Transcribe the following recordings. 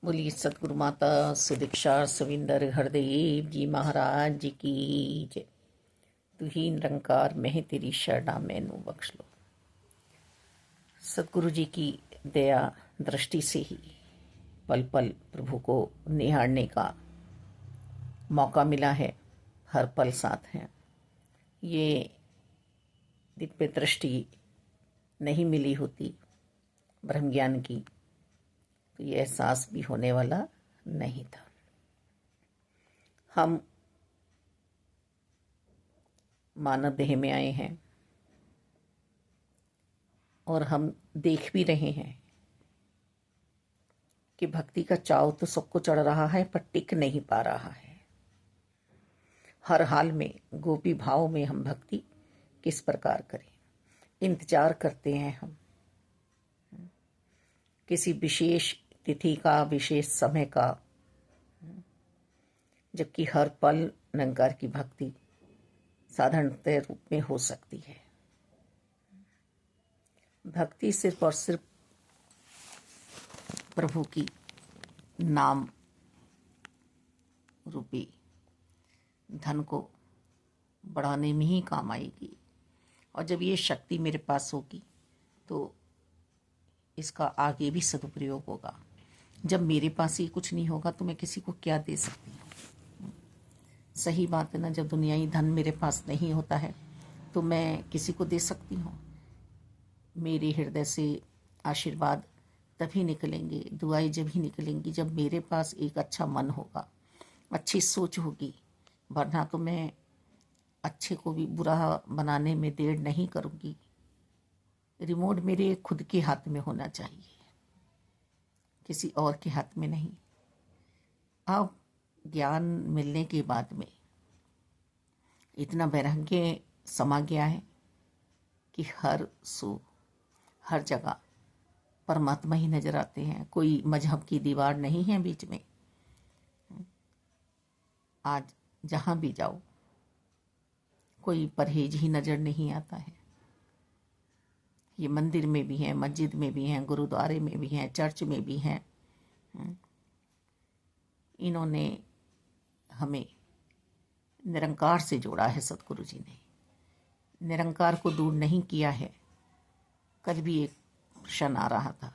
बोलिए सतगुरु माता सुदीक्षा सविंदर हरदेव जी महाराज जी की जय। तू ही निरंकार मैं ही तेरी शरणा मैनू बख्श लो। सतगुरु जी की दया दृष्टि से ही पल पल प्रभु को निहारने का मौका मिला है। हर पल साथ हैं। ये दिव्य दृष्टि नहीं मिली होती ब्रह्म ज्ञान की तो ये एहसास भी होने वाला नहीं था। हम मानव देह में आए हैं और हम देख भी रहे हैं कि भक्ति का चाव तो सबको चढ़ रहा है पर टिक नहीं पा रहा है। हर हाल में गोपी भाव में हम भक्ति किस प्रकार करें, इंतजार करते हैं हम किसी विशेष तिथि का, विशेष समय का, जबकि हर पल निरंकार की भक्ति साधारणतः रूप में हो सकती है। भक्ति सिर्फ और सिर्फ प्रभु की नाम रूपी धन को बढ़ाने में ही काम आएगी। और जब ये शक्ति मेरे पास होगी तो इसका आगे भी सदुपयोग होगा। जब मेरे पास ही कुछ नहीं होगा तो मैं किसी को क्या दे सकती हूँ। सही बात है ना। जब दुनियाई धन मेरे पास नहीं होता है तो मैं किसी को दे सकती हूँ। मेरे हृदय से आशीर्वाद तभी निकलेंगे, दुआएं जब ही निकलेंगी जब मेरे पास एक अच्छा मन होगा, अच्छी सोच होगी। वरना तो मैं अच्छे को भी बुरा बनाने में देर नहीं करूँगी। रिमोट मेरे खुद के हाथ में होना चाहिए, किसी और के हाथ में नहीं। अब ज्ञान मिलने के बाद में इतना वैराग्य समा गया है कि हर जगह परमात्मा ही नजर आते हैं। कोई मजहब की दीवार नहीं है बीच में। आज जहां भी जाओ कोई परहेज ही नजर नहीं आता है। ये मंदिर में भी हैं, मस्जिद में भी हैं, गुरुद्वारे में भी हैं, चर्च में भी हैं। इन्होंने हमें निरंकार से जोड़ा है। सतगुरु जी ने निरंकार को दूर नहीं किया है। कल भी एक प्रश्न आ रहा था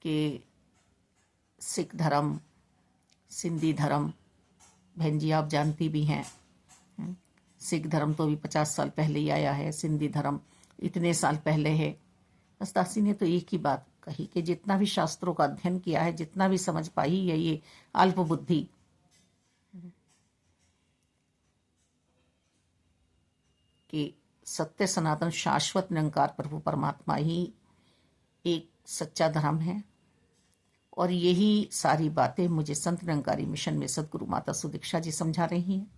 कि सिख धर्म, सिंधी धर्म, बहन जी आप जानती भी हैं, सिख धर्म तो अभी 50 साल पहले ही आया है, सिंधी धर्म इतने साल पहले है। बस दासी ने तो एक ही बात कही कि जितना भी शास्त्रों का अध्ययन किया है, जितना भी समझ पाई है ये अल्प बुद्धि, कि सत्य सनातन शाश्वत निरंकार प्रभु परमात्मा ही एक सच्चा धर्म है। और यही सारी बातें मुझे संत निरंकारी मिशन में सतगुरु माता सुदीक्षा जी समझा रही हैं।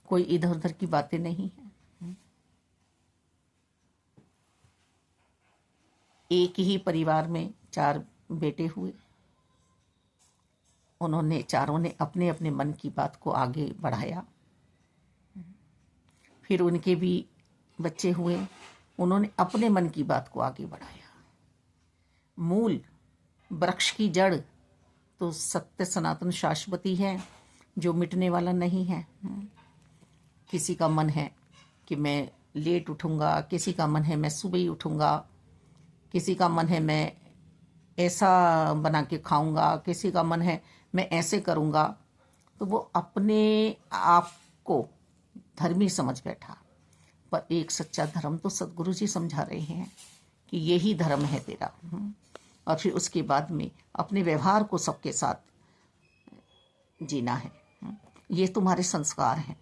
कोई इधर उधर की बातें नहीं है। एक ही परिवार में 4 बेटे हुए। उन्होंने चारों ने अपने अपने मन की बात को आगे बढ़ाया। फिर उनके भी बच्चे हुए, उन्होंने अपने मन की बात को आगे बढ़ाया। मूल वृक्ष की जड़ तो सत्य सनातन शाश्वती है, जो मिटने वाला नहीं है। किसी का मन है कि मैं लेट उठूंगा, किसी का मन है मैं सुबह ही उठूंगा, किसी का मन है मैं ऐसा बना के खाऊंगा, किसी का मन है मैं ऐसे करूंगा। तो वो अपने आप को धर्मी समझ बैठा। पर एक सच्चा धर्म तो सतगुरु जी समझा रहे हैं कि यही धर्म है तेरा। और फिर उसके बाद में अपने व्यवहार को सबके साथ जीना है। ये तुम्हारे संस्कार हैं।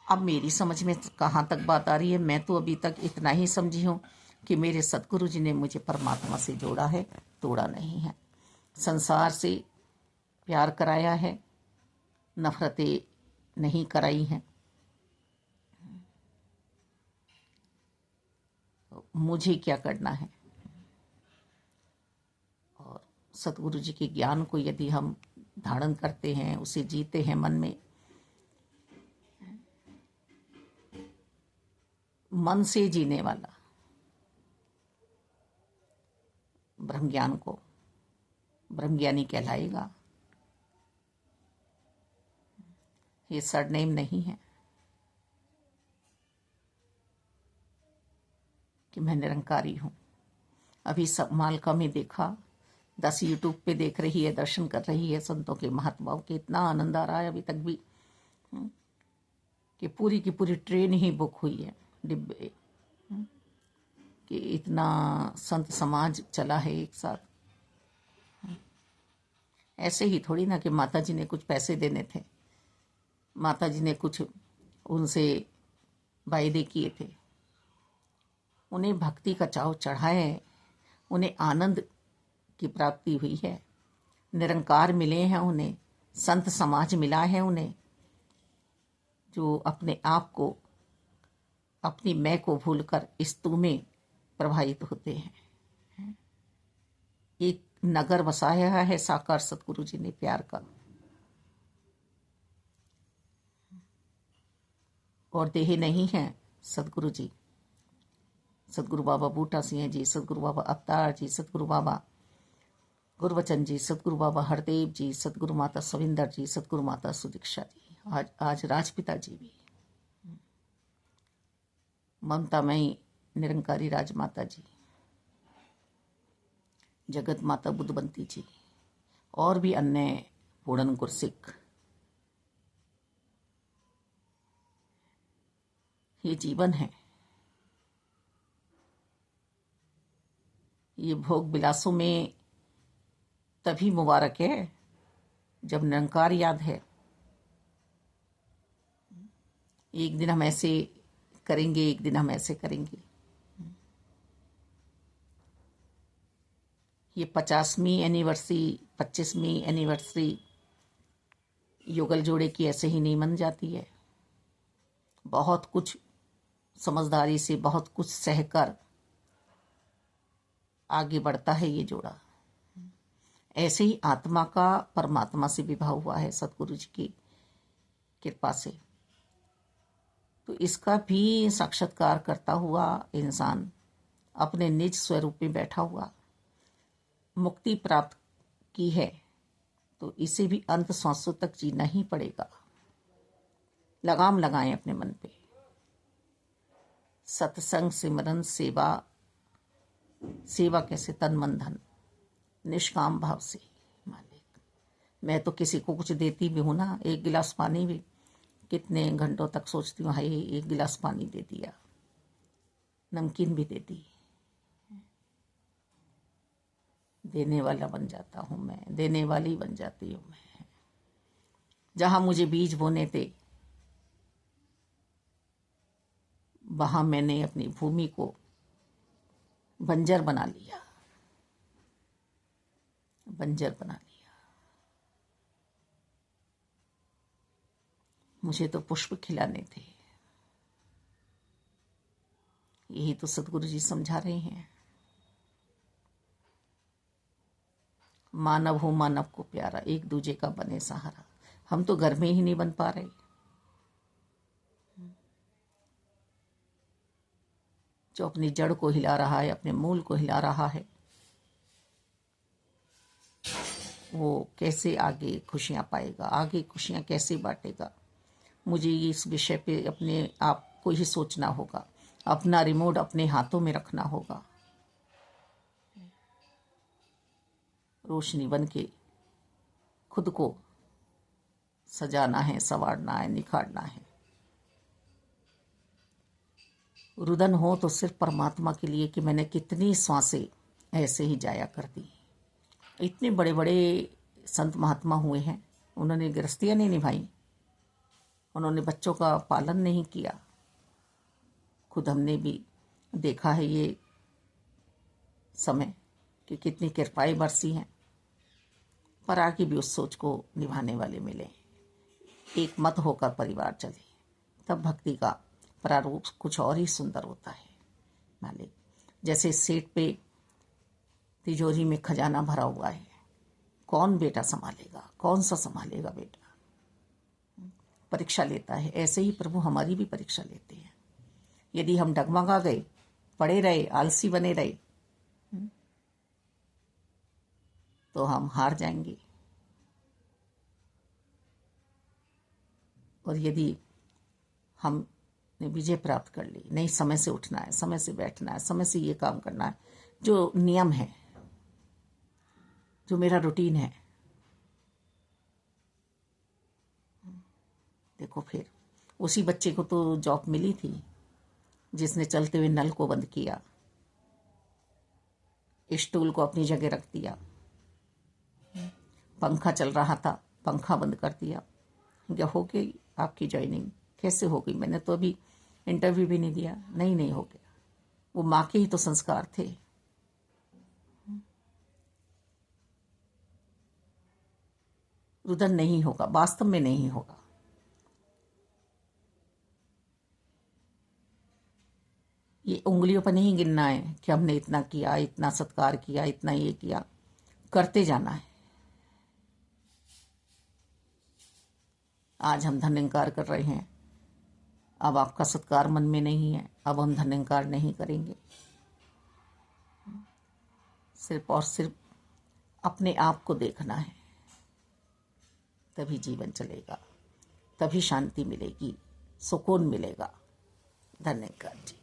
अब मेरी समझ में कहाँ तक बात आ रही है, मैं तो अभी तक इतना ही समझी हूँ कि मेरे सतगुरु जी ने मुझे परमात्मा से जोड़ा है, तोड़ा नहीं है। संसार से प्यार कराया है, नफरतें नहीं कराई हैं। मुझे क्या करना है। और सतगुरु जी के ज्ञान को यदि हम धारण करते हैं, उसे जीते हैं मन में, मन से जीने वाला ब्रह्म ज्ञान को ब्रह्मज्ञानी कहलाएगा। ये सरनेम नहीं है कि मैं निरंकारी हूं। अभी सब मालका में देखा, 10 यूट्यूब पे देख रही है, दर्शन कर रही है संतों के महात्माओं के, इतना आनंद आ रहा है अभी तक भी कि पूरी की पूरी ट्रेन ही बुक हुई है, डिब्बे, कि इतना संत समाज चला है एक साथ। ऐसे ही थोड़ी ना कि माता जी ने कुछ पैसे देने थे, माता जी ने कुछ उनसे वायदे किए थे, उन्हें भक्ति का चाव चढ़ा है, उन्हें आनंद की प्राप्ति हुई है, निरंकार मिले हैं उन्हें, संत समाज मिला है उन्हें, जो अपने आप को, अपनी मैं को भूलकर इस तू में प्रभावित होते हैं। एक नगर बसाया है साकार सतगुरु जी ने प्यार का, और देह नहीं है सतगुरु जी, सतगुरु बाबा बूटा सिंह जी, सतगुरु बाबा अवतार जी, सतगुरु बाबा गुरबचन जी, सतगुरु बाबा हरदेव जी, सतगुरु माता सविंदर जी, सतगुरु माता सुदीक्षा जी, आज राजपिता जी भी, ममतामयी निरंकारी राजमाता जी, जगत माता बुद्धवंती जी, और भी अन्य पूर्ण गुरसिख। ये जीवन है, ये भोग विलासों में तभी मुबारक है जब निरंकार याद है। एक दिन हम ऐसे करेंगे, एक दिन हम ऐसे करेंगे। ये 50वीं एनिवर्सरी, 25वीं एनिवर्सरी युगल जोड़े की ऐसे ही नहीं मन जाती है। बहुत कुछ समझदारी से, बहुत कुछ सहकर आगे बढ़ता है ये जोड़ा। ऐसे ही आत्मा का परमात्मा से विवाह हुआ है सतगुरु जी की कृपा से, तो इसका भी साक्षात्कार करता हुआ इंसान अपने निज स्वरूप में बैठा हुआ मुक्ति प्राप्त की है, तो इसे भी अंत सांसों तक जीना ही पड़ेगा। लगाम लगाएं अपने मन पे, सत्संग सिमरन सेवा, सेवा कैसे, तन मन धन, निष्काम भाव से। मालिक, मैं तो किसी को कुछ देती भी हूं ना, एक गिलास पानी भी कितने घंटों तक सोचती हूँ, हाय एक गिलास पानी दे दिया, नमकीन भी दे दी। देने वाला बन जाता हूं मैं, देने वाली बन जाती हूं मैं। जहां मुझे बीज बोने थे, वहां मैंने अपनी भूमि को बंजर बना लिया, बंजर बना लिया। मुझे तो पुष्प खिलाने थे, यही तो सतगुरु जी समझा रहे हैं। मानव हो मानव को प्यारा, एक दूजे का बने सहारा। हम तो घर में ही नहीं बन पा रहे। जो अपनी जड़ को हिला रहा है, अपने मूल को हिला रहा है, वो कैसे आगे खुशियां पाएगा, आगे खुशियां कैसे बांटेगा। मुझे इस विषय पे अपने आप को ही सोचना होगा, अपना रिमोट अपने हाथों में रखना होगा, रोशनी बन के खुद को सजाना है, संवारना है, निखारना है। रुदन हो तो सिर्फ परमात्मा के लिए कि मैंने कितनी सांसें ऐसे ही जाया कर दी। इतने बड़े बड़े संत महात्मा हुए हैं, उन्होंने गृहस्थियाँ नहीं निभाई, उन्होंने बच्चों का पालन नहीं किया। खुद हमने भी देखा है ये समय कि कितनी कृपाएं बरसी हैं, पर आगे भी उस सोच को निभाने वाले मिले, एक मत होकर परिवार चले, तब भक्ति का प्रारूप कुछ और ही सुंदर होता है। मालिक, जैसे सेठ पे तिजोरी में खजाना भरा हुआ है, कौन बेटा संभालेगा, कौन सा संभालेगा बेटा, परीक्षा लेता है। ऐसे ही प्रभु हमारी भी परीक्षा लेते हैं। यदि हम डगमगा गए, पड़े रहे, आलसी बने रहे, तो हम हार जाएंगे। और यदि हमने विजय प्राप्त कर ली, नहीं समय से उठना है, समय से बैठना है, समय से ये काम करना है, जो नियम है, जो मेरा रूटीन है, देखो फिर उसी बच्चे को तो जॉब मिली थी जिसने चलते हुए नल को बंद किया, स्टूल को अपनी जगह रख दिया, पंखा चल रहा था पंखा बंद कर दिया। क्या हो गई आपकी ज्वाइनिंग? कैसे हो गई? मैंने तो अभी इंटरव्यू भी नहीं दिया। नहीं हो गया। वो माँ के ही तो संस्कार थे। रुदन नहीं होगा, वास्तव में नहीं होगा। ये उंगलियों पर नहीं गिनना है कि हमने इतना किया, इतना सत्कार किया, इतना ये किया, करते जाना है। आज हम धन्यंकार कर रहे हैं, अब आपका सत्कार मन में नहीं है, अब हम धन्यंकार नहीं करेंगे। सिर्फ और सिर्फ अपने आप को देखना है, तभी जीवन चलेगा, तभी शांति मिलेगी, सुकून मिलेगा। धन्यवाद जी।